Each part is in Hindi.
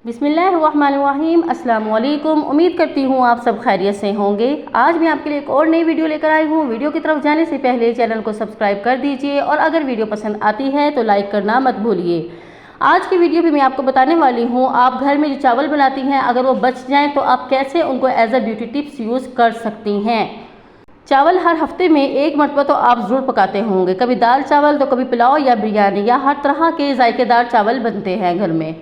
बिस्मिल्लाहिर्रहमानिर्रहीम। अस्सलाम वालेकुम। उम्मीद करती हूँ आप सब खैरियत से होंगे। आज मैं आपके लिए एक और नई वीडियो लेकर आई हूँ। वीडियो की तरफ जाने से पहले चैनल को सब्सक्राइब कर दीजिए और अगर वीडियो पसंद आती है तो लाइक करना मत भूलिए। आज की वीडियो में मैं आपको बताने वाली हूँ, आप घर में जो चावल बनाती हैं अगर वो बच जाएँ तो आप कैसे उनको as a beauty tips use कर सकती हैं। चावल हर हफ्ते में एक मरतबा तो आप ज़रूर पकाते होंगे, कभी दाल चावल तो कभी पुलाव या बिरयानी या हर तरह के जायकेदार चावल बनते हैं घर में।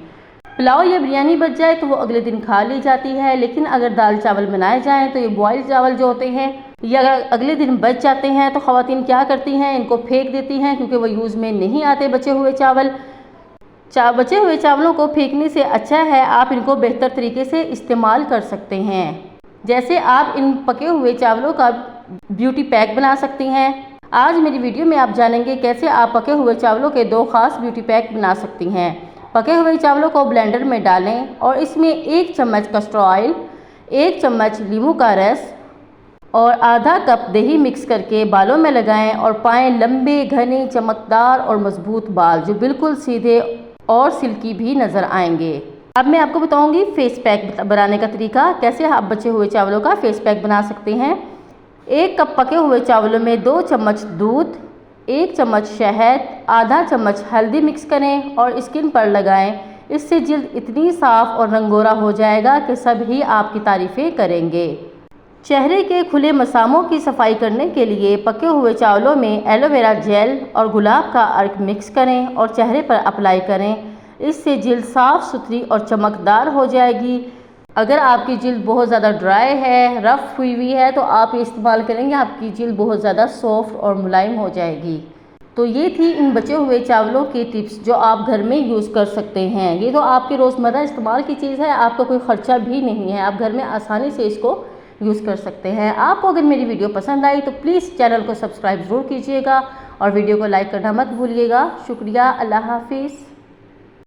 पुलाव या बिरयानी बच जाए तो वो अगले दिन खा ली जाती है, लेकिन अगर दाल चावल बनाए जाएं तो ये बॉयल चावल जो होते हैं ये अगर अगले दिन बच जाते हैं तो ख़वातीन क्या करती हैं, इनको फेंक देती हैं क्योंकि वो यूज़ में नहीं आते। बचे हुए बचे हुए चावलों को फेंकने से अच्छा है आप इनको बेहतर तरीके से इस्तेमाल कर सकते हैं। जैसे आप इन पके हुए चावलों का ब्यूटी पैक बना सकती हैं। आज मेरी वीडियो में आप जानेंगे कैसे आप पके हुए चावलों के दो ख़ास ब्यूटी पैक बना सकती हैं। पके हुए चावलों को ब्लेंडर में डालें और इसमें 1 चम्मच कस्टर्ड ऑयल, 1 चम्मच नींबू का रस और आधा कप दही मिक्स करके बालों में लगाएं और पाएं लंबे, घने, चमकदार और मजबूत बाल जो बिल्कुल सीधे और सिल्की भी नज़र आएंगे। अब मैं आपको बताऊंगी फेस पैक बनाने का तरीका, कैसे आप बचे हुए चावलों का फेस पैक बना सकते हैं। 1 कप पके हुए चावलों में 2 चम्मच दूध, 1 चम्मच शहद, आधा चम्मच हल्दी मिक्स करें और स्किन पर लगाएं। इससे जल्द इतनी साफ़ और रंगोरा हो जाएगा कि सभी आपकी तारीफ़ें करेंगे। चेहरे के खुले मसामों की सफाई करने के लिए पके हुए चावलों में एलोवेरा जेल और गुलाब का अर्क मिक्स करें और चेहरे पर अप्लाई करें। इससे जल्द साफ़ सुथरी और चमकदार हो जाएगी। अगर आपकी जिल्द बहुत ज़्यादा ड्राई है, रफ़ हुई हुई है तो आप ये इस्तेमाल करेंगे, आपकी जिल्द बहुत ज़्यादा सॉफ्ट और मुलायम हो जाएगी। तो ये थी इन बचे हुए चावलों की टिप्स जो आप घर में यूज़ कर सकते हैं। ये तो आपकी रोज़मर्रा इस्तेमाल की चीज़ है, आपका कोई ख़र्चा भी नहीं है, आप घर में आसानी से इसको यूज़ कर सकते हैं। आपको अगर मेरी वीडियो पसंद आई तो प्लीज़ चैनल को सब्सक्राइब ज़रूर कीजिएगा और वीडियो को लाइक करना मत भूलिएगा। शुक्रिया। अल्लाह हाफिज़।